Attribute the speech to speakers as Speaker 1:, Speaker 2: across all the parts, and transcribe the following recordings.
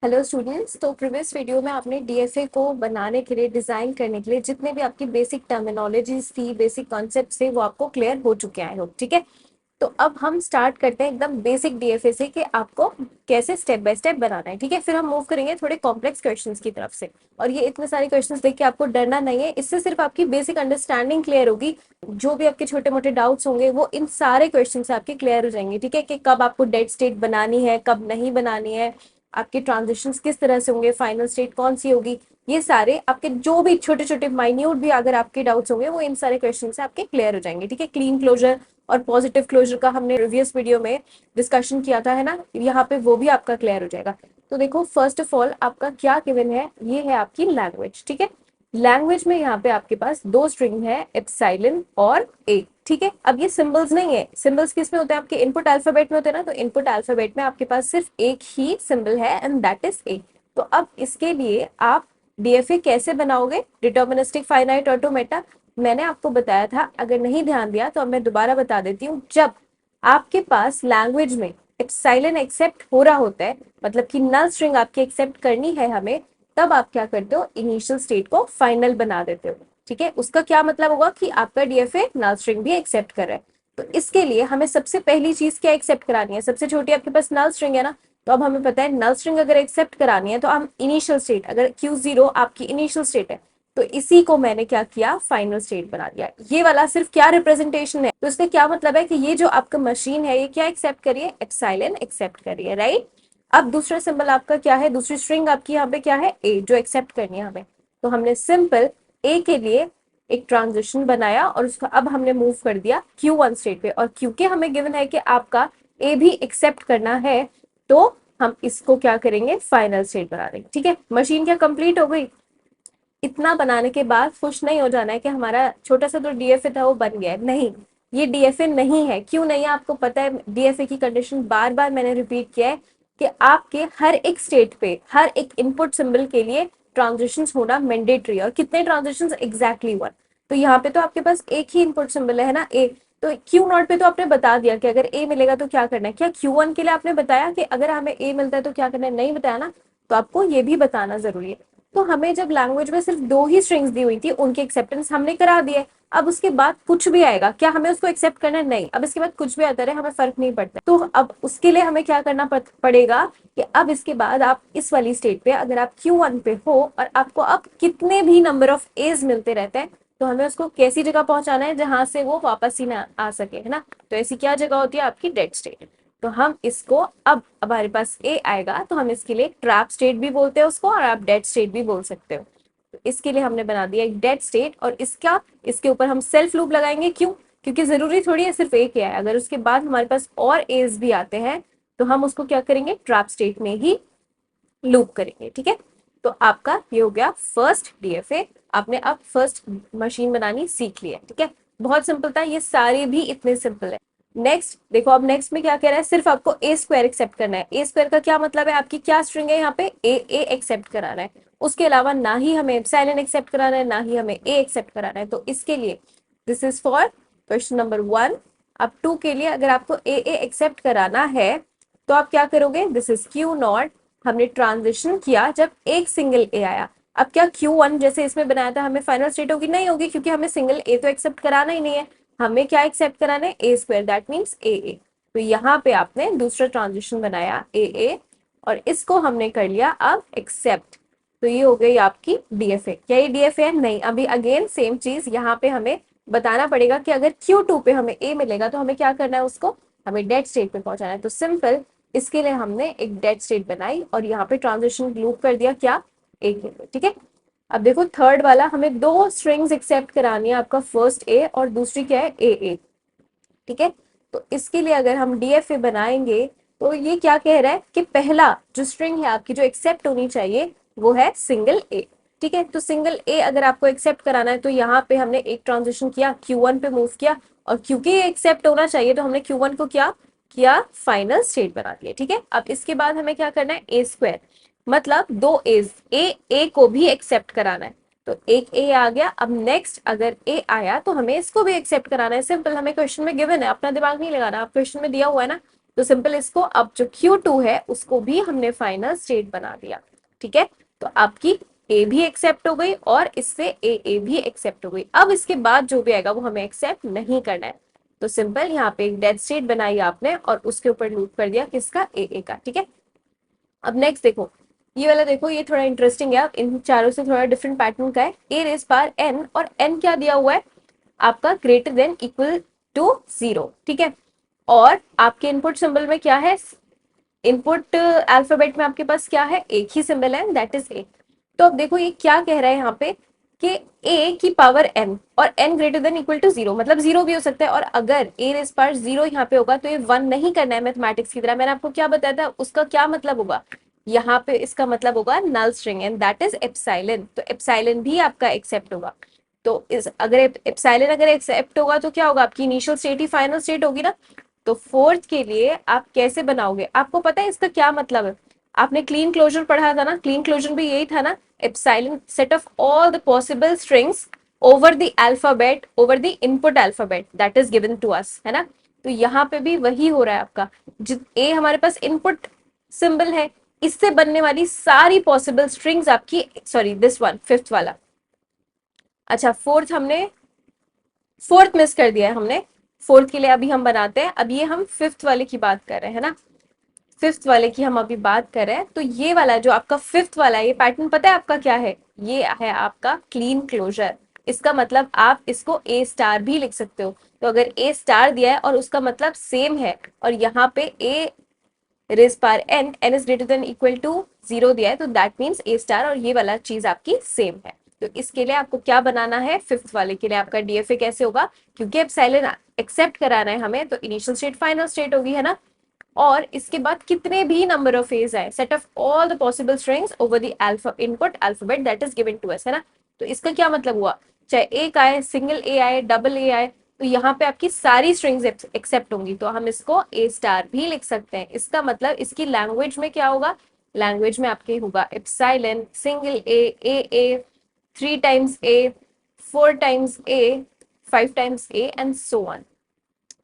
Speaker 1: Hello students. तो previous video में आपने डीएफए को बनाने के लिए, डिजाइन करने के लिए जितने भी आपकी बेसिक टर्मिनोलॉजीज थी, बेसिक कॉन्सेप्ट्स थे, वो आपको क्लियर हो चुके हैं। I hope. ठीक है, तो अब हम स्टार्ट करते हैं एकदम बेसिक डीएफए से कि आपको कैसे स्टेप बाय स्टेप बनाना है। ठीक है, फिर हम मूव करेंगे थोड़े कॉम्प्लेक्स क्वेश्चंस की तरफ से। और ये इतने सारे क्वेश्चंस देख के आपको डरना नहीं है, इससे सिर्फ आपकी बेसिक अंडरस्टैंडिंग क्लियर होगी। जो भी आपके छोटे मोटे डाउट्स होंगे वो इन सारे क्वेश्चन से आपके क्लियर हो जाएंगे। ठीक है, कि कब आपको डेड स्टेट बनानी है, कब नहीं बनानी है, आपके ट्रांजिशंस किस तरह से होंगे, फाइनल स्टेट कौन सी होगी, ये सारे आपके जो भी छोटे छोटे माइन्यूट भी अगर आपके डाउट्स होंगे वो इन सारे क्वेश्चन से आपके क्लियर हो जाएंगे। ठीक है, क्लीन क्लोजर और पॉजिटिव क्लोजर का हमने प्रीवियस वीडियो में डिस्कशन किया था, है ना, यहाँ पे वो भी आपका क्लियर हो जाएगा। तो देखो, फर्स्ट ऑफ ऑल आपका क्या गिवन है, ये है आपकी लैंग्वेज। ठीक है, लैंग्वेज में यहाँ पे आपके पास दो स्ट्रिंग है, एप्सिलॉन और ए। ठीक है, अब ये सिंबल्स नहीं है, सिंबल्स किस में होते हैं, आपके इनपुट अल्फाबेट में होते हैं ना, तो इनपुट अल्फाबेट में आपके पास सिर्फ एक ही सिंबल है एंड दैट इज ए। तो अब इसके लिए आप डीएफए कैसे बनाओगे, डिटर्मिनिस्टिक फाइनाइट ऑटोमेटा। मैंने आपको बताया था, अगर नहीं ध्यान दिया तो अब मैं दोबारा बता देती हूँ। जब आपके पास लैंग्वेज में एप्सिलॉन एक्सेप्ट हो रहा होता है, मतलब कि नल स्ट्रिंग आपकी एक्सेप्ट करनी है हमें, तब आप क्या करते हो, इनिशियल स्टेट को फाइनल बना देते हो। ठीक है, उसका क्या मतलब होगा कि आपका डीएफए नल स्ट्रिंग भी एक्सेप्ट कर रहा है। तो इसके लिए हमें सबसे पहली चीज क्या एक्सेप्ट करानी है, सबसे छोटी आपके पास नल स्ट्रिंग है ना, तो अब हमें पता है नल स्ट्रिंग अगर एक्सेप्ट करानी है तो हम इनिशियल स्टेट, अगर Q0 आपकी इनिशियल स्टेट है तो इसी को मैंने क्या किया, फाइनल स्टेट बना दिया। ये वाला सिर्फ क्या रिप्रेजेंटेशन है, तो इसका क्या मतलब है कि ये जो आपका मशीन है ये क्या एक्सेप्ट करिए, एप्सिलॉन एक्सेप्ट करिए, राइट। अब दूसरा सिंबल आपका क्या है, दूसरी स्ट्रिंग आपकी यहाँ पे क्या है, ए, जो एक्सेप्ट करनी है हमें। तो हमने सिंपल ए के लिए एक ट्रांजिशन बनाया और उसका अब हमने मूव कर दिया Q1 स्टेट पे। और क्योंकि हमें गिवन है कि आपका ए भी एक्सेप्ट करना है, तो हम इसको क्या करेंगे, फाइनल स्टेट बना देंगे। ठीक है, मशीन क्या कंप्लीट हो गई। इतना बनाने के बाद खुश नहीं हो जाना है कि हमारा छोटा सा जो डीएफए था वो बन गया है, नहीं। ये डीएफए नहीं है। क्यों नहीं है आपको पता है, डीएफए की कंडीशन बार बार मैंने रिपीट किया है कि आपके हर एक स्टेट पे, हर एक इनपुट सिंबल के लिए ट्रांजिशंस होना मैंडेटरी। और कितने ट्रांजिशंस, एग्जैक्टली वन। तो यहाँ पे तो आपके पास एक ही इनपुट सिंबल है ना, ए। तो क्यू नॉट पे तो आपने बता दिया कि अगर ए मिलेगा तो क्या करना है। क्या Q1 के लिए आपने बताया कि अगर हमें ए मिलता है तो क्या करना है, नहीं बताया ना। तो आपको ये भी बताना जरूरी है। तो हमें जब लैंग्वेज में सिर्फ दो ही स्ट्रिंग्स दी हुई थी, उनके एक्सेप्टेंस हमने करा दिए। अब उसके बाद कुछ भी आएगा, क्या हमें उसको एक्सेप्ट करना है, नहीं। अब इसके बाद कुछ भी आता है हमें फर्क नहीं पड़ता। तो अब उसके लिए हमें क्या करना पड़ेगा कि अब इसके बाद आप इस वाली स्टेट पे, अगर आप Q1 पे हो और आपको अब कितने भी नंबर ऑफ एज मिलते रहते हैं, तो हमें उसको कैसी जगह पहुंचाना है जहां से वो वापस ही ना आ सके, है ना। तो ऐसी क्या जगह होती है, आपकी डेड स्टेट। तो हम इसको, अब हमारे पास ए आएगा तो हम इसके लिए ट्रैप स्टेट भी बोलते हैं उसको, और आप डेड स्टेट भी बोल सकते हो। तो इसके लिए हमने बना दिया एक डेड स्टेट, और इसके ऊपर हम सेल्फ लूप लगाएंगे। क्यों, क्योंकि जरूरी थोड़ी है सिर्फ एक है, अगर उसके बाद हमारे पास और एज भी आते हैं तो हम उसको क्या करेंगे, ट्रैप स्टेट में ही लूप करेंगे। ठीक है, तो आपका ये हो गया फर्स्ट डीएफए। आपने अब फर्स्ट मशीन बनानी सीख लिया। ठीक है, बहुत सिंपल था, ये सारे भी इतने सिंपल है। नेक्स्ट देखो, अब नेक्स्ट में क्या कह रहा है, सिर्फ आपको ए स्क्वायर एक्सेप्ट करना है। ए स्क्वायर का क्या मतलब है, आपकी क्या स्ट्रिंग है यहाँ पे, ए ए एक्सेप्ट कराना है। उसके अलावा ना ही हमें एप्सिलॉन एक्सेप्ट कराना है, ना ही हमें ए एक्सेप्ट कराना है। तो इसके लिए this is for question number 1। अब 2 के लिए अगर आपको ए ए एक्सेप्ट कराना है तो आप क्या करोगे, दिस इज Q0। हमने ट्रांजिशन किया जब एक सिंगल ए आया। अब क्या Q1 जैसे इसमें बनाया था हमें फाइनल स्टेट होगी, नहीं होगी, क्योंकि हमें सिंगल ए तो एक्सेप्ट कराना ही नहीं है। हमें क्या एक्सेप्ट कराना है, ए स्क्वायर, दैट मीन्स ए ए। तो यहाँ पे आपने दूसरा ट्रांजिशन बनाया ए ए, और इसको हमने कर लिया अब एक्सेप्ट। तो ये हो गई आपकी डीएफए। क्या ये डीएफए है, नहीं। अभी अगेन सेम चीज यहाँ पे हमें बताना पड़ेगा कि अगर Q2 पे हमें ए मिलेगा तो हमें क्या करना है, उसको हमें डेड स्टेट पे पहुंचाना है। तो सिंपल इसके लिए हमने एक डेड स्टेट बनाई और यहाँ पे ट्रांजिशन लूप कर दिया, क्या, एक मिनट। ठीक है, अब देखो थर्ड वाला, हमें दो स्ट्रिंग्स एक्सेप्ट करानी है, आपका फर्स्ट ए और दूसरी क्या है, ए ए। ठीक है, तो इसके लिए अगर हम डीएफए बनाएंगे तो ये क्या कह रहा है कि पहला जो स्ट्रिंग है आपकी जो एक्सेप्ट होनी चाहिए वो है सिंगल ए। ठीक है, तो सिंगल ए अगर आपको एक्सेप्ट कराना है तो यहाँ पे हमने एक ट्रांजिशन किया, Q1 पे मूव किया, और क्योंकि ये एक्सेप्ट होना चाहिए तो हमने Q1 को क्या किया, फाइनल स्टेट बना दिया। ठीक है, अब इसके बाद हमें क्या करना है, ए स्क्वायर, मतलब दो एज, ए ए को भी एक्सेप्ट कराना है। तो एक ए आ गया, अब नेक्स्ट अगर ए आया तो हमें इसको भी एक्सेप्ट कराना है। सिंपल, हमें क्वेश्चन में गिवन है, अपना दिमाग नहीं लगाना, आप क्वेश्चन में दिया हुआ है ना, तो सिंपल इसको अब जो Q2 है उसको भी हमने फाइनल स्टेट बना दिया, ठीक है। तो आपकी ए भी एक्सेप्ट हो गई और इससे ए भी एक्सेप्ट हो गई। अब इसके बाद जो भी आएगा वो हमें एक्सेप्ट नहीं करना है। तो सिंपल यहाँ पे एक डेड स्टेट बनाई आपने और उसके ऊपर लूप कर दिया किसका, ए का, ठीक है। अब नेक्स्ट देखो, ये वाला देखो, ये थोड़ा इंटरेस्टिंग है। अब इन चारों से थोड़ा डिफरेंट पैटर्न का है। ए रेस पार एन, और एन क्या दिया हुआ है आपका, ग्रेटर देन इक्वल टू 0, ठीक है। और आपके इनपुट सिंबल में क्या है, इनपुट अल्फाबेट में आपके पास क्या है, एक ही सिंबल है, दैट इज ए। तो अब देखो ये क्या कह रहा है यहाँ पे कि ए की पावर एन और N greater than equal to 0, मतलब 0 भी हो सकता है। और अगर ए रेस पावर 0 यहाँ पे होगा तो ये 1 नहीं करना है मैथमेटिक्स की तरह। मैंने आपको क्या बताया था, उसका क्या मतलब होगा, यहाँ पे इसका मतलब होगा null string and that is epsilon. तो एप्सिलॉन भी आपका एक्सेप्ट होगा। तो इस अगर एप्सिलॉन अगर एक्सेप्ट होगा तो क्या होगा, आपकी इनिशियल स्टेट ही फाइनल स्टेट होगी ना। तो फोर्थ के लिए आप कैसे बनाओगे, आपको पता है इसका क्या मतलब है। आपने क्लीन क्लोजर पढ़ा था ना, क्लीन क्लोजर भी यही था ना, epsilon set of all the possible strings over the alphabet over the input alphabet that is given to us, है ना। तो यहाँ पे भी वही हो रहा है आपका, जित ए हमारे पास इनपुट सिंबल है, इससे बनने वाली सारी पॉसिबल स्ट्रिंग्स आपकी, सॉरी दिस वन फिफ्थ वाला, अच्छा फोर्थ मिस कर दिया है हमने। फोर्थ के लिए अभी हम बनाते हैं। अब ये हम फिफ्थ वाले की बात कर रहे हैं, है ना, फिफ्थ वाले की हम अभी बात कर रहे हैं। तो ये वाला जो आपका फिफ्थ वाला है, ये पैटर्न पता है आपका क्या है, ये है आपका क्लीन क्लोजर। इसका मतलब आप इसको ए स्टार भी लिख सकते हो। तो अगर ए स्टार दिया है और उसका मतलब सेम है, और यहाँ पे a raise power n is greater than equal to 0 दिया है, तो दैट मीन्स ए स्टार और ये वाला चीज आपकी सेम है। तो इसके लिए आपको क्या बनाना है, फिफ्थ वाले के लिए आपका डीएफए कैसे होगा, क्योंकि एप्सिलॉन एक्सेप्ट कराना है हमें, तो इनिशियल स्टेट फाइनल स्टेट होगी, है ना। और इसके बाद कितने भी नंबर ऑफ एज आए, set of all the possible strings over the alpha input alphabet that is given to us, है ना। तो इसका क्या मतलब हुआ, चाहे एक आए, सिंगल ए आए, डबल ए आए, तो यहाँ पे आपकी सारी स्ट्रिंग्स एक्सेप्ट होंगी। तो हम इसको ए स्टार भी लिख सकते हैं। इसका मतलब इसकी लैंग्वेज में क्या होगा, लैंग्वेज में आपके होगा epsilon single A, 3 times A, 4 times A, 5 times A and so on,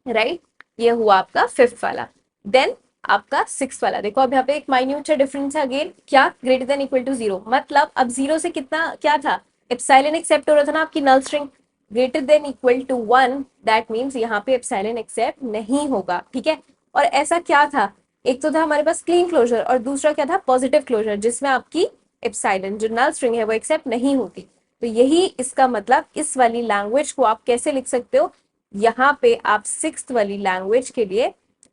Speaker 1: right. ये हुआ आपका फिफ्थ वाला। देन आपका सिक्स वाला देखो, अब यहाँ पे एक माइन्यूट सा डिफरेंस है अगेन, क्या, ग्रेटर देन इक्वल टू 0, मतलब अब 0 से कितना क्या था, एप्सिलॉन एक्सेप्ट हो रहा था ना आपकी null string, greater than equal to 1, that means यहाँ पे एप्सिलॉन एक्सेप्ट नहीं होगा, ठीक है। और ऐसा क्या था, एक तो था हमारे पास क्लीन क्लोजर और दूसरा क्या था, पॉजिटिव क्लोजर, जिसमें आपकी एप्सिलॉन जो नल स्ट्रिंग है वो एक्सेप्ट नहीं होती। तो यही इसका मतलब, इस वाली लैंग्वेज को आप कैसे लिख सकते हो, यहाँ पे आप सिक्स्थ वाली लैंग्वेज के लिए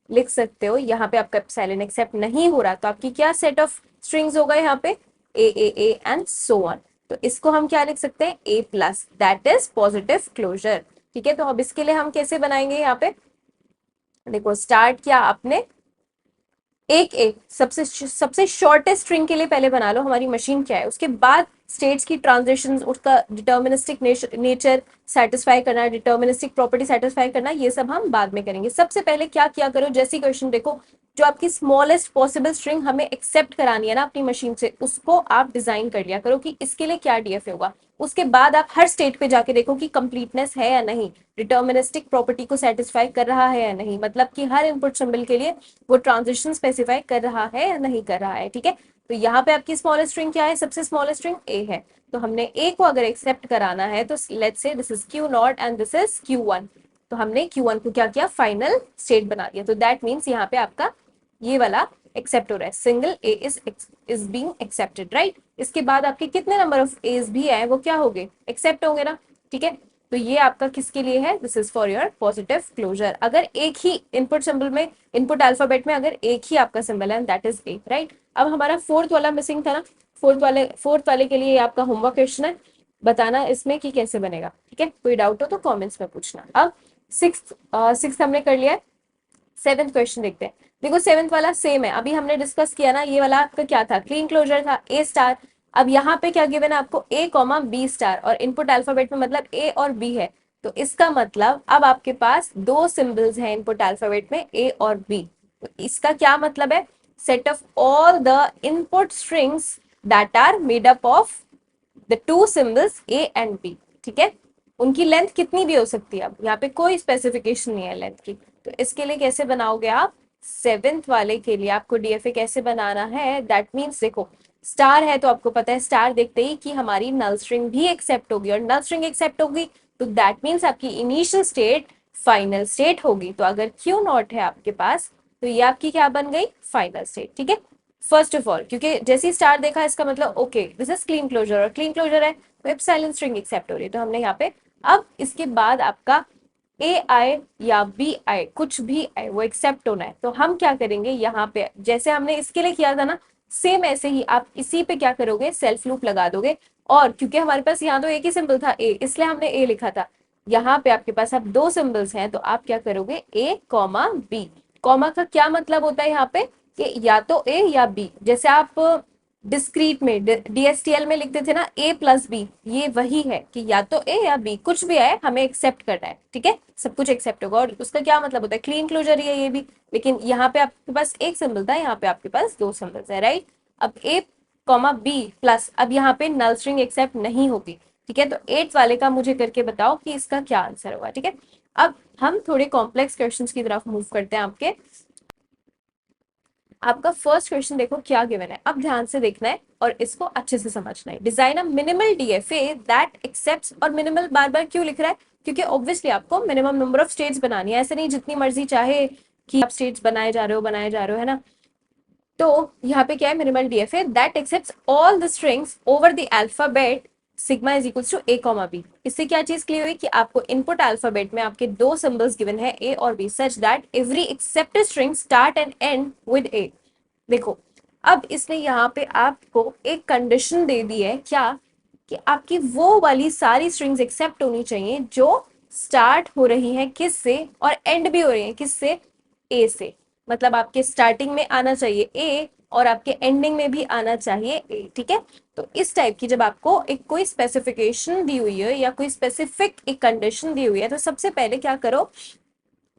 Speaker 1: लिख सकते हो, यहाँ पे आपका एप्सिलॉन एक्सेप्ट नहीं हो रहा, तो आपकी क्या सेट ऑफ स्ट्रिंग्स होगा यहाँ पे, ए एंड सो ऑन। तो इसको हम क्या लिख सकते हैं, a plus, that is positive closure, ठीक है। तो अब इसके लिए हम कैसे बनाएंगे, यहाँ पे देखो स्टार्ट किया आपने, एक सबसे शॉर्टेस्ट स्ट्रिंग के लिए पहले बना लो हमारी मशीन क्या है, उसके बाद स्टेट्स की ट्रांजिशन, उसका डिटर्मिनिस्टिक नेचर सेटिस्फाई करना, डिटर्मिनिस्टिक प्रॉपर्टी सेटिस्फाई करना, ये सब हम बाद में करेंगे। सबसे पहले क्या किया करो, जैसी क्वेश्चन देखो, जो आपकी स्मॉलेस्ट पॉसिबल स्ट्रिंग हमें एक्सेप्ट करानी है ना अपनी मशीन से, उसको आप डिजाइन कर लिया करो कि इसके लिए क्या डीएफए होगा। उसके बाद आप हर स्टेट पे जाके देखो कि कंप्लीटनेस है या नहीं, डिटर्मिनिस्टिक प्रॉपर्टी को सेटिस्फाई कर रहा है या नहीं, मतलब कि हर इनपुट सिंबल के लिए वो ट्रांजिशन स्पेसिफाई कर रहा है या नहीं कर रहा है, ठीक है। तो यहाँ पे आपकी स्मॉलेस्ट स्ट्रिंग क्या है, सबसे स्मॉलेस्ट स्ट्रिंग ए है। तो हमने ए को अगर एक्सेप्ट कराना है तो let's say this is Q not and this is Q one, तो हमने क्यू वन को क्या किया, फाइनल स्टेट बना दिया। तो दैट मीन्स यहाँ पे आपका ये वाला एक्सेप्ट हो रहा है, single A is being accepted, right. इसके बाद आपके कितने नंबर ऑफ एज भी आए वो क्या होंगे, एक्सेप्ट होंगे ना, ठीक है। तो ये आपका किसके लिए है, this is for your positive closure. अगर एक ही इनपुट सिंबल में, इनपुट अल्फाबेट में अगर एक ही आपका सिंबल है दैट इज ए, राइट। अब हमारा फोर्थ वाला मिसिंग था ना, फोर्थ वाले के लिए आपका होमवर्क क्वेश्चन है, बताना इसमें कि कैसे बनेगा, ठीक है। कोई डाउट हो तो कमेंट्स में पूछना। अब सिक्स हमने कर लिया है, सेवेंथ क्वेश्चन देखते हैं। देखो सेवेंथ वाला सेम है, अभी हमने डिस्कस किया ना, ये वाला आपका क्या था, क्लीन क्लोजर था, ए स्टार। अब यहाँ पे क्या गिवन है आपको, ए कॉमा बी स्टार, और इनपुट अल्फाबेट में मतलब ए और बी है। तो इसका मतलब अब आपके पास दो सिंबल्स हैं इनपुट अल्फाबेट में, ए और बी। तो इसका क्या मतलब है, set of all the input strings that are made up of the two symbols A and B, ठीक है। उनकी लेंथ कितनी भी हो सकती है, अब यहाँ पे कोई स्पेसिफिकेशन नहीं है लेंथ की। तो इसके लिए कैसे बनाओगे आप, सेवेंथ वाले के लिए आपको डीएफए कैसे बनाना है, दैट मीन्स देखो स्टार है तो आपको पता है स्टार देखते ही कि हमारी नल स्ट्रिंग भी एक्सेप्ट होगी, और नल स्ट्रिंग एक्सेप्ट होगी तो दैट मीन्स आपकी इनिशियल स्टेट फाइनल स्टेट होगी। तो अगर क्यू नॉट है आपके पास तो ये आपकी क्या बन गई, फाइनल स्टेट। ठीक है, फर्स्ट ऑफ ऑल क्योंकि जैसे ही स्टार देखा इसका मतलब okay this is Kleene closure, और क्लीन क्लोजर है तो एप्सिलॉन स्ट्रिंग एक्सेप्ट हो रही है, तो हमने यहाँ पे अब इसके बाद आपका ए आए या बी आए कुछ भी आए वो एक्सेप्ट होना है। तो हम क्या करेंगे यहाँ पे जैसे हमने इसके लिए किया था ना, सेम ऐसे ही आप इसी पे क्या करोगे, सेल्फ लूप लगा दोगे। और क्योंकि हमारे पास यहाँ तो एक ही सिंबल था ए, इसलिए हमने ए लिखा था। यहाँ पे आपके पास अब दो सिंबल्स हैं तो आप क्या करोगे, ए कॉमा बी। कॉमा का क्या मतलब होता है यहाँ पे कि या तो ए या बी, जैसे आप डिस्क्रीट में डीएसटीएल में लिखते थे ना ए प्लस बी, ये वही है कि या तो ए या बी कुछ भी आए हमें एक्सेप्ट करना है। ठीक है, सब कुछ एक्सेप्ट होगा, और उसका क्या मतलब होता है, क्लीन क्लोजर ही है ये भी। लेकिन यहाँ पे आपके पास एक सिंबल था, यहाँ पे आपके पास दो सिंबल्स है, राइट। अब ए कॉमा बी प्लस, अब यहाँ पे नल स्ट्रिंग एक्सेप्ट नहीं होगी। ठीक है, तो 8 वाले का मुझे करके बताओ कि इसका क्या आंसर होगा। ठीक है, अब हम थोड़े कॉम्प्लेक्स क्वेश्चंस की तरफ मूव करते हैं आपके। आपका फर्स्ट क्वेश्चन देखो क्या गिवन है, अब ध्यान से देखना है और इसको अच्छे से समझना है। Design a minimal DFA that accepts, और मिनिमल बार बार क्यों लिख रहा है, क्योंकि ऑब्वियसली आपको मिनिमम नंबर ऑफ स्टेट्स बनानी है, ऐसे नहीं जितनी मर्जी चाहे कि आप स्टेट्स बनाए जा रहे हो बनाए जा रहे हो, है ना। तो यहाँ पे क्या है, minimal DFA that accepts all the strings over the alphabet sigma is equals to A comma B. इससे क्या चीज क्लियर हुई कि आपको इनपुट अल्फाबेट में आपके दो सिंबल्स गिवन है ए और B, such that every accepted string start and end with a. देखो अब इसने यहाँ पे आपको एक कंडीशन दे दी है, क्या कि आपकी वो वाली सारी स्ट्रिंग्स एक्सेप्ट होनी चाहिए जो स्टार्ट हो रही है किस से और एंड भी हो रही है किससे, ए से। मतलब आपके स्टार्टिंग में आना चाहिए ए और आपके एंडिंग में भी आना चाहिए ए। ठीक है, तो इस टाइप की जब आपको एक कोई स्पेसिफिकेशन दी हुई है या कोई स्पेसिफिक एक कंडीशन दी हुई है तो सबसे पहले क्या करो,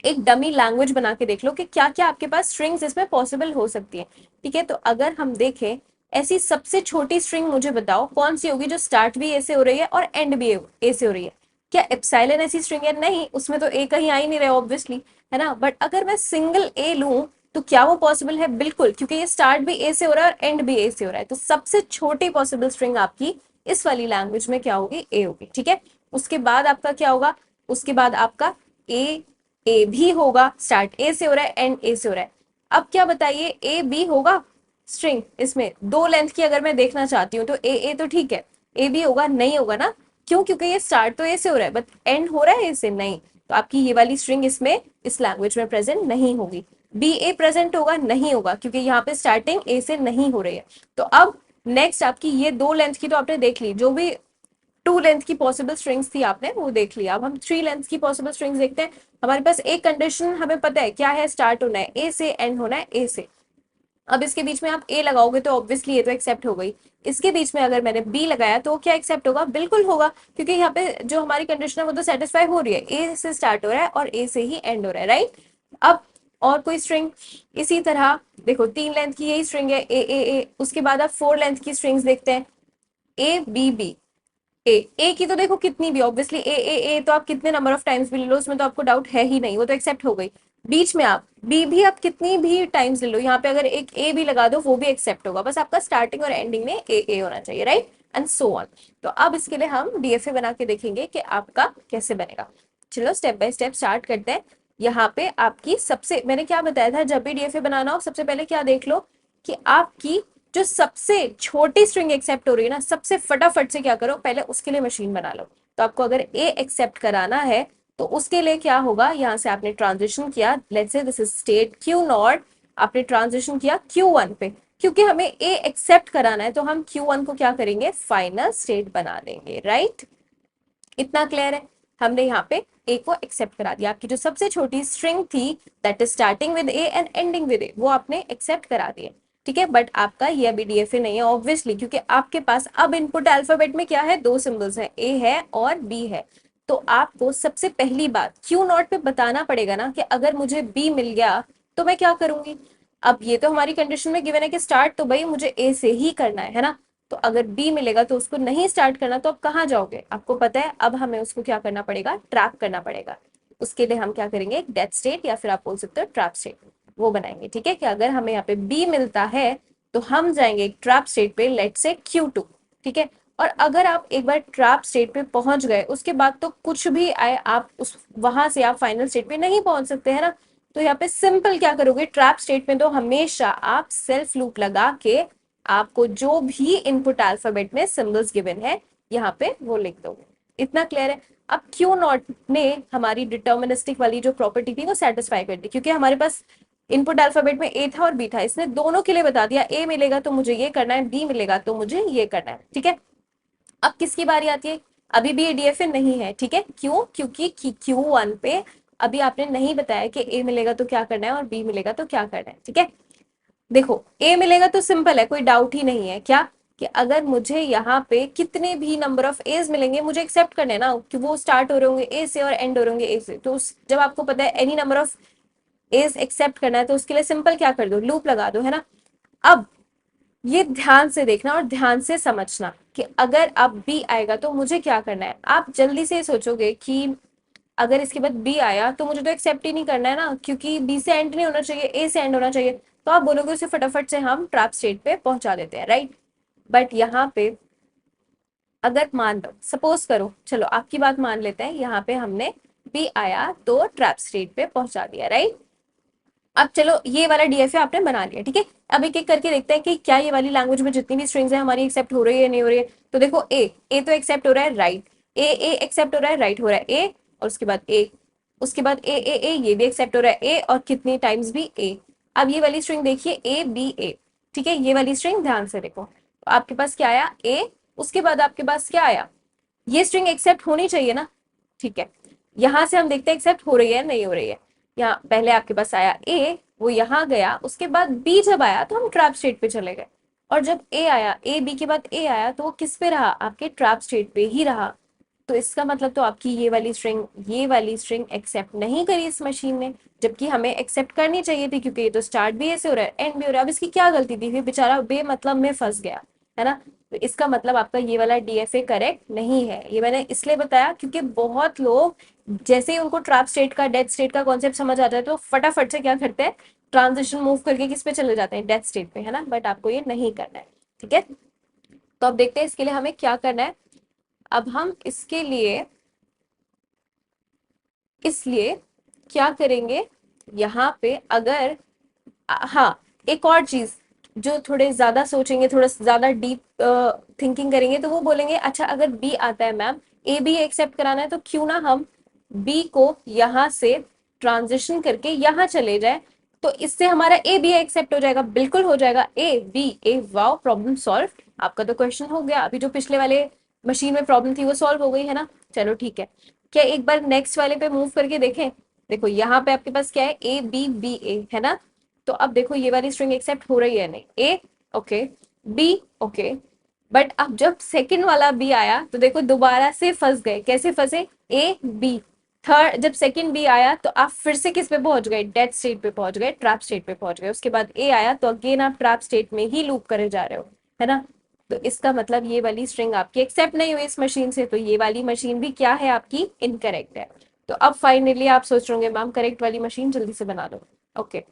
Speaker 1: एक डमी लैंग्वेज बना के देख लो कि क्या क्या आपके पास स्ट्रिंग्स इसमें पॉसिबल हो सकती है। ठीक है, तो अगर हम देखें ऐसी सबसे छोटी स्ट्रिंग मुझे बताओ कौन सी होगी जो स्टार्ट भी ए से हो रही है और एंड भी ए से हो रही है। क्या एप्सिलॉन ऐसी स्ट्रिंग है, नहीं, उसमें तो ए कहीं आ ही नहीं रहा ऑब्वियसली, है ना। बट अगर मैं सिंगल ए लूं तो क्या वो पॉसिबल है, बिल्कुल, क्योंकि ये स्टार्ट भी ए से हो रहा है और एंड भी ए से हो रहा है। तो सबसे छोटी पॉसिबल स्ट्रिंग आपकी इस वाली लैंग्वेज में क्या होगी, ए होगी। ठीक है, उसके बाद आपका क्या होगा, उसके बाद आपका ए भी होगा, स्टार्ट ए से हो रहा है एंड ए से हो रहा है। अब क्या बताइए, ए बी होगा स्ट्रिंग, इसमें दो लेंथ की अगर मैं देखना चाहती हूँ तो ए तो ठीक है, ए बी होगा, नहीं होगा ना, क्यों, क्योंकि ये स्टार्ट तो ए से हो रहा है बट एंड हो रहा है ए से, नहीं। तो आपकी ये वाली स्ट्रिंग इसमें इस लैंग्वेज में प्रेजेंट नहीं होगी। बी ए प्रेजेंट होगा, नहीं होगा, क्योंकि यहाँ पे स्टार्टिंग ए से नहीं हो रही है। तो अब नेक्स्ट आपकी ये दो लेंथ की तो आपने देख ली, जो भी टू लेंथ की पॉसिबल स्ट्रिंग्स थी आपने वो देख लिया। अब हम थ्री लेंथ की पॉसिबल स्ट्रिंग्स देखते हैं। हमारे पास एक कंडीशन हमें पता है क्या है, स्टार्ट होना है ए से एंड होना है ए से। अब इसके बीच में आप ए लगाओगे तो ऑब्वियसली ये तो एक्सेप्ट हो गई। इसके बीच में अगर मैंने बी लगाया तो क्या एक्सेप्ट होगा, बिल्कुल होगा, क्योंकि यहाँ पे जो हमारी कंडीशन है वो तो सेटिस्फाई हो रही है, ए से स्टार्ट हो रहा है और ए से ही एंड हो रहा है, राइट। अब और कोई स्ट्रिंग इसी तरह देखो, तीन लेंथ की यही स्ट्रिंग है ए, उसके बाद आप फोर लेंथ की स्ट्रिंग्स देखते हैं, ए बी बी। ए की तो देखो कितनी भी, ऑब्वियसली ए तो आप कितने नंबर ऑफ टाइम्स भी ले लो उसमें तो आपको डाउट है ही नहीं, वो तो एक्सेप्ट हो गई। बीच में आप बी भी आप कितनी भी टाइम्स ले लो, यहाँ पे अगर एक ए भी लगा दो वो भी एक्सेप्ट होगा, बस आपका स्टार्टिंग और एंडिंग में ए होना चाहिए, राइट, एंड सो ऑन। तो अब इसके लिए हम डीएफए बना के देखेंगे कि आपका कैसे बनेगा। चलो स्टेप बाय स्टेप स्टार्ट करते हैं। यहाँ पे आपकी सबसे, मैंने क्या बताया था, जब भी डीएफए बनाना हो सबसे पहले क्या देख लो कि आपकी जो सबसे छोटी स्ट्रिंग एक्सेप्ट हो रही है ना, सबसे फटाफट से क्या करो, पहले उसके लिए मशीन बना लो। तो आपको अगर ए एक्सेप्ट कराना है तो उसके लिए क्या होगा, यहाँ से आपने ट्रांजिशन किया, let's say this is state Q not, आपने ट्रांजिशन किया Q1 पे, क्योंकि हमें ए एक्सेप्ट कराना है तो हम Q1 को क्या करेंगे, फाइनल स्टेट बना देंगे, राइट। इतना क्लियर है, हमने यहाँ पे ए को एक्सेप्ट करा दिया। आपकी जो सबसे छोटी स्ट्रिंग थी that is starting with a and ending with a, वो आपने एक्सेप्ट करा दिया। ठीक है, बट आपका ये अभी डीएफए नहीं है ऑब्वियसली, क्योंकि आपके पास अब इनपुट अल्फाबेट में क्या है, दो सिंबल्स है, ए है और बी है। तो आपको सबसे पहली बात क्यू नॉट पे बताना पड़ेगा ना कि अगर मुझे बी मिल गया तो मैं क्या करूंगी। अब ये तो हमारी कंडीशन में गिवन है कि स्टार्ट तो भाई मुझे ए से ही करना है ना। तो अगर बी मिलेगा तो उसको नहीं स्टार्ट करना तो आप कहाँ जाओगे, आपको पता है, अब हमें उसको क्या करना पड़ेगा, ट्रैप करना पड़ेगा। उसके लिए हम क्या करेंगे, एक डेथ स्टेट या फिर आप बोल सकते हो ट्रैप स्टेट। वो बनाएंगे, ठीक है। कि अगर हमें यहाँ पे बी मिलता है तो हम जाएंगे एक ट्रैप स्टेट पे, लेट से Q2, ठीक है। और अगर आप एक बार ट्रैप स्टेट पे पहुंच गए, उसके बाद तो कुछ भी आए, आप उस वहां से आप फाइनल स्टेट पे नहीं पहुंच सकते है ना। तो यहाँ पे सिंपल क्या करोगे, ट्रैप स्टेट में तो हमेशा आप सेल्फ लूप लगा के आपको जो भी इनपुट अल्फाबेट में सिंबल्स गिवन है यहाँ पे वो लिख दोगे। इतना क्लियर है। अब क्यू नॉट ने हमारी डिटर्मिनिस्टिक वाली जो प्रॉपर्टी थी वो सेटिस्फाई कर दी, क्योंकि हमारे पास इनपुट अल्फाबेट में ए था और बी था, इसने दोनों के लिए बता दिया, ए मिलेगा तो मुझे ये करना है, बी मिलेगा तो मुझे ये करना है, ठीक है। अब किसकी बारी आती है, अभी भी ये डीएफए नहीं है, ठीक है। क्यों, क्योंकि Q1 पे अभी आपने नहीं बताया कि ए मिलेगा तो क्या करना है और बी मिलेगा तो क्या करना है, ठीक है। देखो ए मिलेगा तो सिंपल है, कोई डाउट ही नहीं है, क्या कि अगर मुझे यहाँ पे कितने भी नंबर ऑफ एज मिलेंगे मुझे एक्सेप्ट करने ना, कि वो स्टार्ट हो रहे होंगे ए से और एंड हो रहे होंगे ए से, तो जब आपको पता है any number of edge accept करना है तो उसके लिए सिंपल क्या कर दो, लूप लगा दो, है ना। अब ये ध्यान से देखना और ध्यान से समझना कि अगर अब बी आएगा तो मुझे क्या करना है। आप जल्दी से सोचोगे कि अगर इसके बाद बी आया तो मुझे तो एक्सेप्ट ही नहीं करना है ना, क्योंकि बी से एंड नहीं होना चाहिए, ए से एंड होना चाहिए। तो आप बोलोगे उसे फटाफट से हम ट्रैप स्टेट पे पहुंचा देते हैं, राइट। बट यहाँ पे अगर मान लो, सपोज करो, चलो आपकी बात मान लेते हैं, यहाँ पे हमने बी आया तो ट्रैप स्टेट पे पहुंचा दिया, राइट। अब चलो ये वाला डीएफए आपने बना लिया, ठीक है। अब एक एक करके देखते हैं कि क्या ये वाली लैंग्वेज में जितनी भी स्ट्रिंग्स है हमारी एक्सेप्ट हो रही है नहीं हो रही है। तो देखो ए तो एक्सेप्ट हो रहा है, राइट। ए एक्सेप्ट हो रहा है, राइट हो रहा है ए, और उसके बाद ए, उसके बाद ए ये भी एक्सेप्ट हो रहा है ए, और कितनी टाइम्स भी ए। अब ये वाली स्ट्रिंग देखिए A B A, ठीक है। ये वाली स्ट्रिंग ध्यान से देखो, तो आपके पास क्या आया ए, उसके बाद आपके पास क्या आया, ये स्ट्रिंग एक्सेप्ट होनी चाहिए ना, ठीक है। यहां से हम देखते हैं एक्सेप्ट हो रही है नहीं हो रही है। यहाँ पहले आपके पास आया ए, वो यहाँ गया, उसके बाद बी जब आया तो हम ट्रैप स्टेट पे चले गए, और जब ए आया, ए बी के बाद ए आया तो वो किस पे रहा, आपके ट्रैप स्टेट पे ही रहा। तो इसका मतलब तो आपकी ये वाली स्ट्रिंग एक्सेप्ट नहीं करी इस मशीन ने, जबकि हमें एक्सेप्ट करनी चाहिए थी, क्योंकि ये तो स्टार्ट भी ऐसे हो रहा है एंड भी हो रहा है। अब इसकी क्या गलती थी, फिर बेचारा बेमतलब में फंस गया, है ना। तो इसका मतलब आपका ये वाला डीएफए करेक्ट नहीं है। ये मैंने इसलिए बताया क्योंकि बहुत लोग जैसे ही उनको ट्रैप स्टेट का, डेथ स्टेट का कॉन्सेप्ट समझ आता है तो फटाफट से क्या करते हैं, ट्रांजिशन मूव करके किस पे चले जाते हैं, डेथ स्टेट पे, है ना। बट आपको ये नहीं करना है, ठीक है। तो अब देखते हैं इसके लिए हमें क्या करना है। अब हम इसके लिए इसलिए क्या करेंगे, यहाँ पे अगर हाँ, एक और चीज, जो थोड़े ज्यादा सोचेंगे, थोड़ा ज्यादा डीप थिंकिंग करेंगे तो वो बोलेंगे अच्छा अगर बी आता है मैम, ए बी एक्सेप्ट कराना है तो क्यों ना हम बी को यहाँ से ट्रांजिशन करके यहाँ चले जाए, तो इससे हमारा ए बी एक्सेप्ट हो जाएगा। बिल्कुल हो जाएगा, A B A, wow, problem solve. आपका तो क्वेश्चन हो गया, अभी जो पिछले वाले मशीन में प्रॉब्लम थी वो सॉल्व हो गई, है ना। चलो ठीक है, क्या एक बार नेक्स्ट वाले पे मूव करके देखें। देखो यहाँ पे आपके पास क्या है, A B B A, है ना। तो अब देखो ये वाली स्ट्रिंग एक्सेप्ट हो रही है नहीं, ए ओके, बी ओके, बट अब जब सेकंड वाला बी आया तो देखो दोबारा से फंस गए। कैसे फंसे, ए बी, थर्ड जब सेकंड बी आया तो आप फिर से किस पे पहुंच गए, डेड स्टेट पे पहुंच गए, ट्रैप स्टेट पे पहुंच गए। उसके बाद ए आया तो अगेन आप ट्रैप स्टेट में ही लूप करे जा रहे हो, है ना। तो इसका मतलब ये वाली स्ट्रिंग आपकी एक्सेप्ट नहीं हुई इस मशीन से, तो ये वाली मशीन भी क्या है आपकी, इनकरेक्ट है। तो अब फाइनली आप सोच रहे होंगे मैम करेक्ट वाली मशीन जल्दी से बना दो, ओके।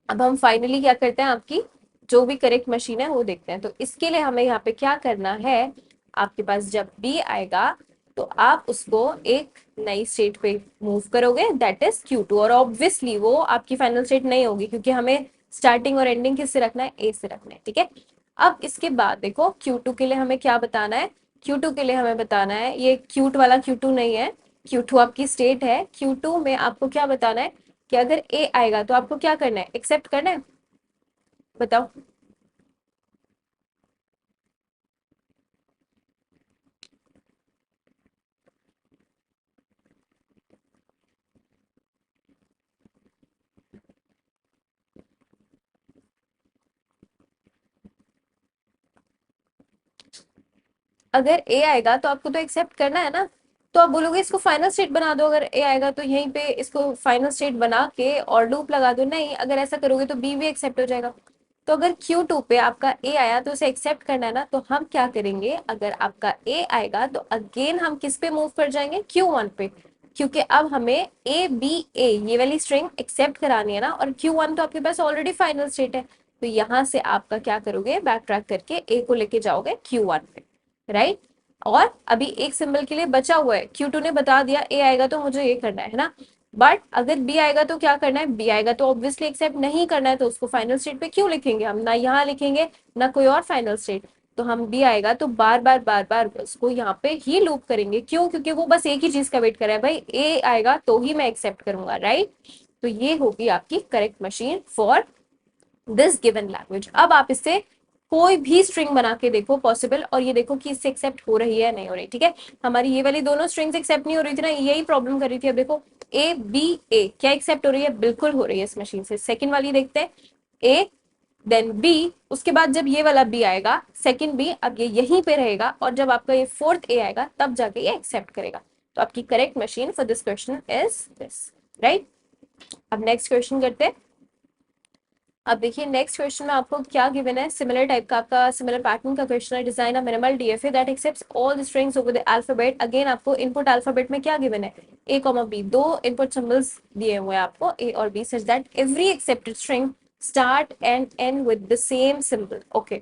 Speaker 1: अब हम फाइनली क्या करते हैं, आपकी जो भी करेक्ट मशीन है वो देखते हैं। तो इसके लिए हमें यहाँ पे क्या करना है, आपके पास जब बी आएगा तो आप उसको एक नई स्टेट पे मूव करोगे, दैट इज Q2। और ऑब्वियसली वो आपकी फाइनल स्टेट नहीं होगी, क्योंकि हमें स्टार्टिंग और एंडिंग किससे रखना है, ए से रखना है, ठीक है। अब इसके बाद देखो Q2 के लिए हमें क्या बताना है, Q2 के लिए हमें बताना है, ये क्यूट वाला Q2 नहीं है, Q2 आपकी स्टेट है। Q2 में आपको क्या बताना है कि अगर ए आएगा तो आपको क्या करना है, एक्सेप्ट करना है, बताओ। अगर ए आएगा तो आपको तो एक्सेप्ट करना है ना। तो आप बोलोगे इसको फाइनल स्टेट बना दो, अगर ए आएगा तो यहीं पे इसको फाइनल स्टेट बना के और लूप लगा दो। नहीं, अगर ऐसा करोगे तो बी भी एक्सेप्ट हो जाएगा। तो अगर Q2 पे आपका ए आया तो उसे एक्सेप्ट करना है ना, तो हम क्या करेंगे, अगर आपका ए आएगा तो अगेन हम किस पे मूव कर जाएंगे, Q1 पे। क्योंकि अब हमें ए बी ए ये वाली स्ट्रिंग एक्सेप्ट करानी है ना, और Q1 तो आपके पास ऑलरेडी फाइनल स्टेट है, तो यहाँ से आपका क्या करोगे, बैक ट्रैक करके ए को लेके जाओगे Q1 पे, राइट। और अभी एक सिंबल के लिए बचा हुआ है, Q2 ने बता दिया ए आएगा तो मुझे ये करना है ना, बट अगर बी आएगा तो क्या करना है, बी आएगा तो ऑब्वियसली एक्सेप्ट नहीं करना है, तो उसको फाइनल स्टेट पे क्यों लिखेंगे हम, ना यहाँ लिखेंगे ना कोई और फाइनल स्टेट, तो हम बी आएगा तो बार बार उसको यहाँ पे ही लूप करेंगे, क्यों, क्योंकि वो बस एक ही चीज का वेट कर रहा है, भाई ए आएगा तो ही मैं एक्सेप्ट करूंगा, राइट। तो ये होगी आपकी correct machine for this given language. अब आप इससे कोई भी स्ट्रिंग बना के देखो पॉसिबल, और ये देखो कि इससे एक्सेप्ट हो रही है नहीं हो रही, ठीक है। हमारी ये वाली दोनों स्ट्रिंग्स एक्सेप्ट नहीं हो रही थी ना, यही प्रॉब्लम कर रही थी। अब देखो ए बी ए क्या एक्सेप्ट हो रही है, बिल्कुल हो रही है इस मशीन से। सेकंड वाली देखते हैं, ए देन बी, उसके बाद जब ये वाला बी आएगा सेकंड बी, अब ये यहीं पे रहेगा, और जब आपका ये फोर्थ ए आएगा तब जाके ये एक्सेप्ट करेगा। तो आपकी correct machine for this question is this, right. अब नेक्स्ट क्वेश्चन करते हैं। अब देखिए नेक्स्ट क्वेश्चन में आपको क्या गिवन है, सिमिलर टाइप का आपका सिमिलर पैटर्न का क्वेश्चन है। Design a minimal DFA that accepts all the strings over the alphabet. Again आपको इनपुट अल्फाबेट में क्या गिवन है, ए कॉमा बी, दो इनपुट सिंबल्स दिए हुए हैं आपको ए और B, such that every accepted string start and end with the same symbol. Okay,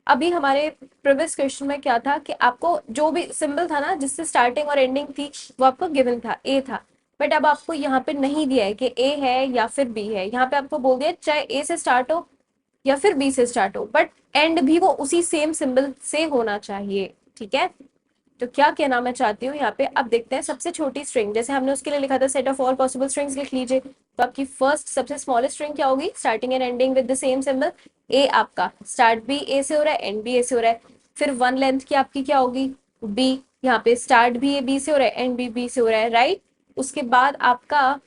Speaker 1: अभी हमारे प्रीवियस क्वेश्चन में क्या था कि आपको जो भी सिंबल था ना जिससे स्टार्टिंग और एंडिंग थी वो आपको गिवन था, ए था, बट अब आपको यहाँ पे नहीं दिया है कि ए है या फिर बी है, यहाँ पे आपको बोल दिया चाहे ए से स्टार्ट हो या फिर बी से स्टार्ट हो, बट एंड भी वो उसी सेम सिंबल से होना चाहिए, ठीक है। तो क्या कहना मैं चाहती हूँ यहाँ पे, अब देखते हैं सबसे छोटी स्ट्रिंग, जैसे हमने उसके लिए लिखा था set of all possible strings, लिख लीजिए। तो आपकी फर्स्ट सबसे स्मॉलेस्ट स्ट्रिंग क्या होगी, starting and ending with the same symbol. A आपका स्टार्ट भी ए से हो रहा है, एंड भी ए से हो रहा है। फिर वन लेंथ की आपकी क्या होगी, बी, यहाँ पे स्टार्ट भी ए बी से हो रहा है, एंड भी बी से हो रहा है, राइट। उसके बाद आपका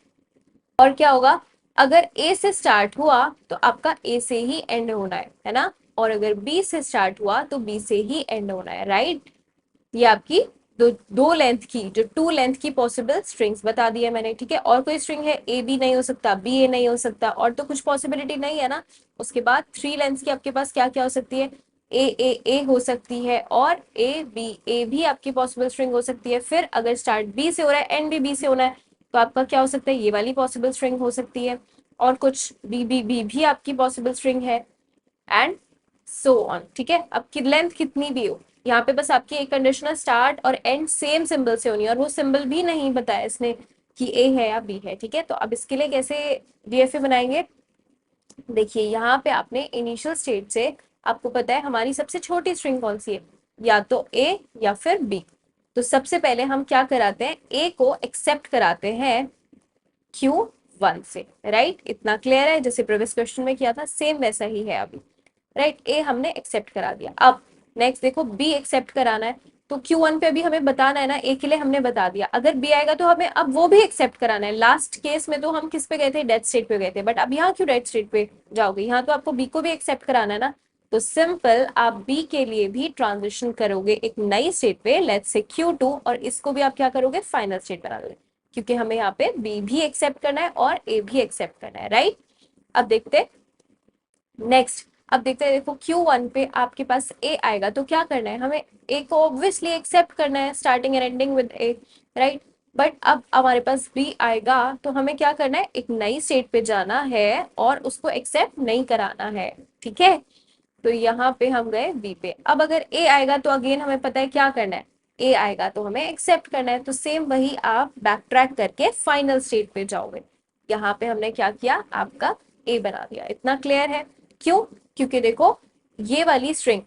Speaker 1: और क्या होगा, अगर ए से स्टार्ट हुआ तो आपका ए से ही एंड होना है ना, और अगर बी से स्टार्ट हुआ तो बी से ही एंड होना है, राइट। ये आपकी दो लेंथ की, जो टू लेंथ की पॉसिबल स्ट्रिंग्स बता दी है मैंने, ठीक है। और कोई स्ट्रिंग है, ए बी नहीं हो सकता, बी ए नहीं हो सकता, और तो कुछ पॉसिबिलिटी नहीं है ना। उसके बाद थ्री लेंथ की आपके पास क्या क्या हो सकती है, ए हो सकती है, और ए भी आपकी पॉसिबल स्ट्रिंग हो सकती है। फिर अगर स्टार्ट बी से हो रहा है एंड भी बी से होना है तो आपका क्या हो सकता है, ये वाली पॉसिबल स्ट्रिंग हो सकती है, और कुछ बी भी आपकी पॉसिबल स्ट्रिंग है, एंड सो ऑन, ठीक है। अब की लेंथ कितनी भी हो, यहाँ पे बस आपकी एक कंडीशन है, स्टार्ट और एंड सेम सिंबल से होनी है, और वो सिंबल भी नहीं बताया इसने कि ए है या बी है, ठीक है। तो अब इसके लिए कैसे डीएफए बनाएंगे, देखिए यहाँ पे आपने इनिशियल स्टेट से, आपको पता है हमारी सबसे छोटी स्ट्रिंग कौन सी है, या तो ए या फिर बी। तो सबसे पहले हम क्या कराते हैं, ए को एक्सेप्ट कराते हैं Q1 से, राइट। इतना क्लियर है, जैसे प्रीवियस क्वेश्चन में किया था सेम वैसा ही है अभी, राइट। ए हमने एक्सेप्ट करा दिया। अब नेक्स्ट देखो बी एक्सेप्ट कराना है, तो Q1 पे अभी हमें बताना है ना, ए के लिए हमने बता दिया, अगर बी आएगा तो हमें अब वो भी एक्सेप्ट कराना है। लास्ट केस में तो हम किस पे गए थे, डेड स्टेट पे गए थे, बट अब यहाँ क्यों डेड स्टेट पे जाओगे, यहाँ तो आपको बी को भी एक्सेप्ट कराना है ना। तो सिंपल आप बी के लिए भी ट्रांजिशन करोगे एक नई स्टेट पे, लेट्स से Q2, और इसको भी आप क्या करोगे, फाइनल स्टेट बना दोगे, क्योंकि हमें यहाँ पे बी भी एक्सेप्ट करना है और ए भी एक्सेप्ट करना है, राइट। अब देखते नेक्स्ट, अब देखते हैं, देखो Q1 पे आपके पास ए आएगा तो क्या करना है, हमें ए को ऑब्वियसली एक्सेप्ट करना है, starting and ending with A, right. But अब हमारे पास बी आएगा तो हमें क्या करना है, एक नई स्टेट पे जाना है और उसको एक्सेप्ट नहीं कराना है, ठीक है। तो यहाँ पे हम गए बी पे। अब अगर ए आएगा तो अगेन हमें पता है क्या करना है, ए आएगा तो हमें एक्सेप्ट करना है, तो सेम वही आप बैक ट्रैक करके फाइनल स्टेट पे जाओगे। यहाँ पे हमने क्या किया, आपका ए बना दिया। इतना क्लियर है, क्यों, क्योंकि देखो ये वाली स्ट्रिंग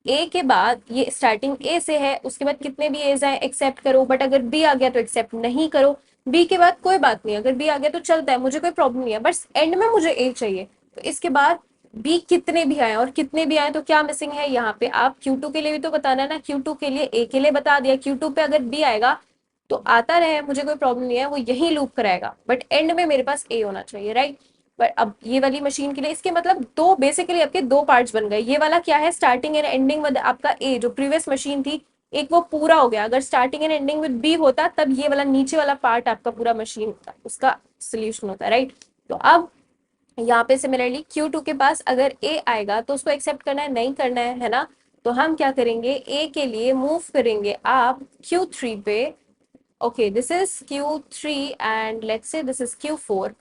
Speaker 1: ए के बाद ये स्टार्टिंग ए से है, उसके बाद कितने भी एज आए एक्सेप्ट करो, बट अगर बी आ गया तो एक्सेप्ट नहीं करो। बी के बाद कोई बात नहीं, अगर बी आ गया तो चलता है, मुझे कोई प्रॉब्लम नहीं है, बस एंड में मुझे ए चाहिए। तो इसके बाद बी कितने भी आए, और कितने भी आए तो क्या मिसिंग है, यहाँ पे आप Q2 के लिए भी तो बताना है ना, Q2 के लिए ए के लिए बता दिया, Q2 पे अगर बी आएगा तो आता रहे, मुझे कोई प्रॉब्लम नहीं है, वो यही लूप कराएगा, बट एंड में मेरे पास ए होना चाहिए, राइट। पर अब ये वाली मशीन के लिए इसके मतलब दो, बेसिकली आपके दो पार्ट्स बन गए। ये वाला क्या है, स्टार्टिंग एंड एंडिंग विद आपका ए, जो प्रीवियस मशीन थी, एक वो पूरा हो गया। अगर starting and ending with B होता तब ये वाला नीचे वाला पार्ट आपका पूरा मशीन होता, उसका सोल्यूशन होता, राइट। तो अब यहाँ पे सिमिलरली Q2 के पास अगर ए आएगा तो उसको एक्सेप्ट करना है, नहीं करना है ना। तो हम क्या करेंगे, ए के लिए मूव करेंगे आप Q3 पे, okay, this is Q3 and let's say this is Q4,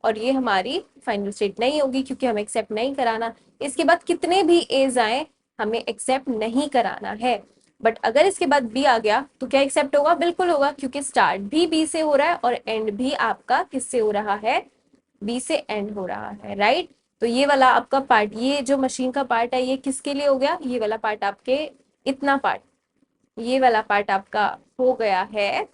Speaker 1: और ये हमारी फाइनल स्टेट नहीं होगी क्योंकि हमें एक्सेप्ट नहीं कराना। इसके बाद कितने भी एज आए हमें एक्सेप्ट नहीं कराना है। बट अगर इसके बाद बी आ गया तो क्या एक्सेप्ट होगा? बिल्कुल होगा, क्योंकि स्टार्ट भी बी से हो रहा है और एंड भी आपका किससे हो रहा है? बी से एंड हो रहा है, राइट। तो ये वाला आपका पार्ट, ये जो मशीन का पार्ट है, ये किसके लिए हो गया? ये वाला पार्ट आपके, इतना पार्ट, ये वाला पार्ट आपका हो गया है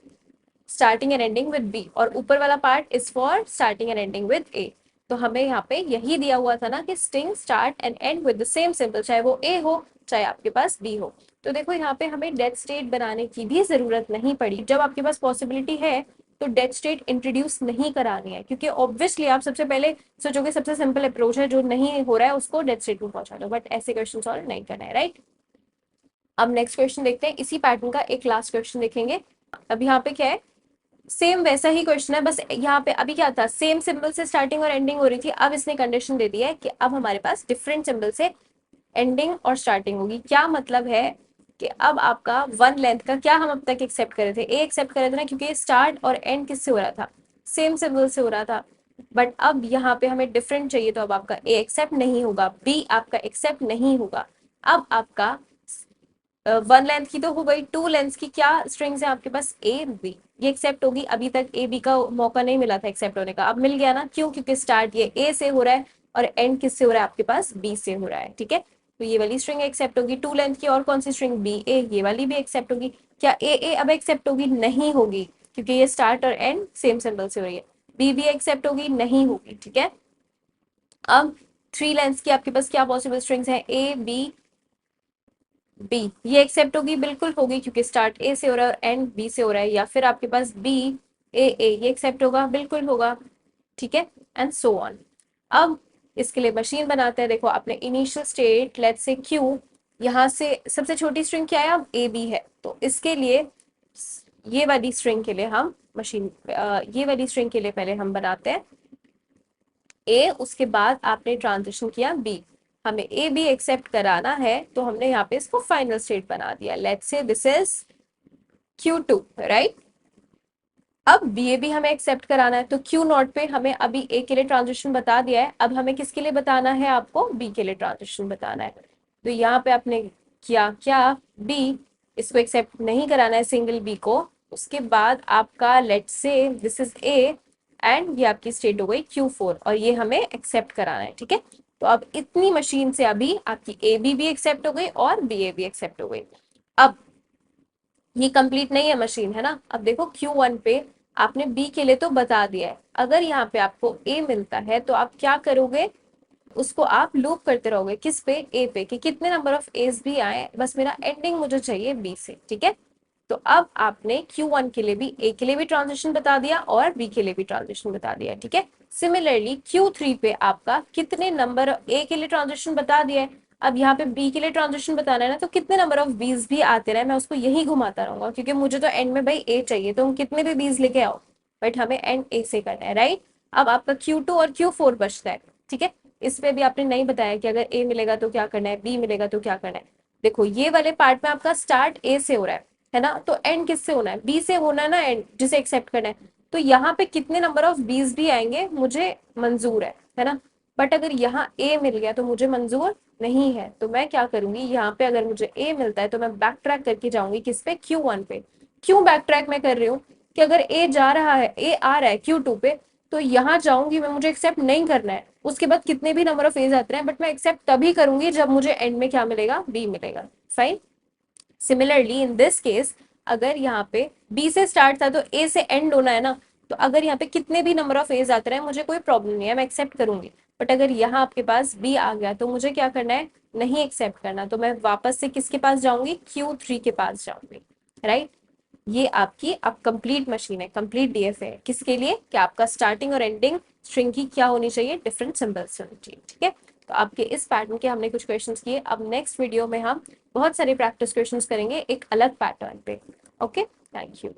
Speaker 1: starting and ending with b, और ऊपर वाला part is for starting and ending with a. तो हमें यहाँ पे यही दिया हुआ था ना कि string start and end with the same symbol, चाहे वो ए हो चाहे आपके पास बी हो। तो देखो यहाँ पे हमें डेट स्टेट बनाने की भी जरूरत नहीं पड़ी। जब आपके पास पॉसिबिलिटी है तो डेट स्टेट इंट्रोड्यूस नहीं करानी है, क्योंकि ऑब्वियसली आप सबसे पहले सोचोगे सबसे सिंपल अप्रोच है, जो नहीं हो रहा है उसको डेट स्टेट में पहुंचा दो, बट ऐसे क्वेश्चन सॉल्व नहीं करना है, राइट। अब नेक्स्ट क्वेश्चन देखते हैं, इसी पैटर्न का एक लास्ट क्वेश्चन देखेंगे। अब यहाँ पे क्या है, सेम वैसा ही क्वेश्चन है, बस यहाँ पे अभी क्या था, सेम सिंबल से स्टार्टिंग और एंडिंग हो रही थी। अब इसने कंडीशन दे दी है कि अब हमारे पास डिफरेंट सिंबल से एंडिंग और स्टार्टिंग होगी। क्या मतलब है कि अब आपका वन लेंथ का क्या हम अब तक एक्सेप्ट करे थे? ए एक्सेप्ट करे थे ना, क्योंकि स्टार्ट और एंड किससे हो रहा था? सेम सिंबल से हो रहा था। बट अब यहाँ पे हमें डिफरेंट चाहिए, तो अब आपका ए एक्सेप्ट नहीं होगा, बी आपका एक्सेप्ट नहीं होगा। अब आपका वन लेंथ की तो हो गई, टू लेंथ की क्या स्ट्रिंग्स है आपके पास? ए बी, ये एक्सेप्ट होगी। अभी तक ए बी का मौका नहीं मिला था एक्सेप्ट होने का, अब मिल गया ना। क्यों? क्योंकि स्टार्ट ये ए से हो रहा है और एंड किससे हो रहा है? आपके पास बी से हो रहा है, ठीक है। तो ये वाली स्ट्रिंग एक्सेप्ट होगी। टू लेंथ की और कौन सी स्ट्रिंग? बी ए, ये वाली भी एक्सेप्ट होगी। क्या ए ए अब एक्सेप्ट होगी? नहीं होगी, क्योंकि ये स्टार्ट और एंड सेम सिंबल से हो रही है। बी भी एक्सेप्ट होगी? नहीं होगी, ठीक है। अब थ्री लेंथ की आपके पास क्या पॉसिबल स्ट्रिंग्स हैं? ए बी बी, ये एक्सेप्ट होगी? बिल्कुल होगी, क्योंकि स्टार्ट ए से हो रहा है और एंड बी से हो रहा है। या फिर आपके पास बी ए ए, ये एक्सेप्ट होगा? बिल्कुल होगा, ठीक है, एंड सो ऑन। अब इसके लिए मशीन बनाते हैं। देखो अपने initial state let's say Q, यहाँ से सबसे छोटी स्ट्रिंग क्या है? अब ए बी है, तो इसके लिए ये वाली स्ट्रिंग के लिए हम मशीन, ये वाली स्ट्रिंग के लिए पहले हम बनाते हैं ए, उसके बाद आपने ट्रांजिशन किया बी, हमें ए बी एक्सेप्ट कराना है, तो हमने यहाँ पे इसको फाइनल स्टेट बना दिया। Let's say this is Q2, right. अब बी ए भी हमें एक्सेप्ट कराना है, तो क्यू नॉट पे हमें अभी ए के लिए ट्रांजिशन बता दिया है, अब हमें किसके लिए बताना है? आपको बी के लिए ट्रांजिशन बताना है। तो यहाँ पे आपने किया क्या? बी, इसको एक्सेप्ट नहीं कराना है सिंगल बी को। उसके बाद आपका let's say this is a, and ये आपकी स्टेट हो गई Q4, और ये हमें एक्सेप्ट कराना है, ठीक है। तो अब इतनी मशीन से अभी आपकी ए बी भी एक्सेप्ट हो गई और बी ए भी एक्सेप्ट हो गई। अब ये कंप्लीट नहीं है मशीन, है ना। अब देखो Q1 पे आपने बी के लिए तो बता दिया है, अगर यहाँ पे आपको ए मिलता है तो आप क्या करोगे? उसको आप लूप करते रहोगे, किस पे? ए पे, कि कितने नंबर ऑफ एज भी आए, बस मेरा एंडिंग मुझे चाहिए बी से, ठीक है। तो अब आपने Q1 के लिए भी ए के लिए भी ट्रांजिशन बता दिया और बी के लिए भी ट्रांजिशन बता दिया, ठीक है। सिमिलरली Q3 पे आपका कितने नंबर ए के लिए ट्रांजिशन बता दिया है, अब यहाँ पे बी के लिए ट्रांजिशन बताना है ना, तो कितने नंबर ऑफ बीज भी आते रहे, मैं उसको यही घुमाता रहूंगा, क्योंकि मुझे तो एंड में भाई ए चाहिए, तो कितने भी बीज लेके आओ, बट हमें एंड ए से करना है, राइट। अब आपका Q2 और Q4 बचता है, ठीक है। इस पे भी आपने नहीं बताया कि अगर ए मिलेगा तो क्या करना है, बी मिलेगा तो क्या करना है। देखो ये वाले पार्ट में आपका स्टार्ट ए से हो रहा है ना, तो एंड किससे होना है? बी से होना है ना, एंड जिसे एक्सेप्ट करना है। तो यहाँ पे कितने नंबर ऑफ बीज भी आएंगे मुझे मंजूर है ना। बट अगर यहाँ ए मिल गया तो मुझे मंजूर नहीं है, तो मैं क्या करूंगी, यहाँ पे अगर मुझे ए मिलता है तो मैं बैक ट्रैक करके जाऊंगी किस पे? Q1 पे। क्यों बैक ट्रैक मैं कर रही हूँ? कि अगर ए जा रहा है, ए आ रहा है Q2 पे, तो यहाँ जाऊंगी मैं, मुझे एक्सेप्ट नहीं करना है। उसके बाद कितने भी नंबर ऑफ एज आते हैं, बट मैं एक्सेप्ट तभी करूंगी जब मुझे एंड में क्या मिलेगा? बी मिलेगा, fine. Similarly in this case, अगर यहाँ पे बी से स्टार्ट था तो ए से एंड होना है ना, तो अगर यहाँ पे कितने भी नंबर ऑफ एज आते रहे मुझे कोई प्रॉब्लम नहीं है, मैं एक्सेप्ट करूंगी। बट अगर यहाँ आपके पास बी आ गया तो मुझे क्या करना है? नहीं एक्सेप्ट करना, तो मैं वापस से किसके पास जाऊंगी? Q3 के पास जाऊंगी, राइट। ये आपकी अब कंप्लीट मशीन है, कंप्लीट डीएफए है। किसके लिए? कि आपका स्टार्टिंग और एंडिंग स्ट्रिंग की क्या होनी चाहिए? डिफरेंट सिंबल्स होनी चाहिए, ठीक है। तो आपके इस पैटर्न के हमने कुछ क्वेश्चंस किए। अब नेक्स्ट वीडियो में हम बहुत सारे प्रैक्टिस क्वेश्चंस करेंगे एक अलग पैटर्न पे। Okay, thank you.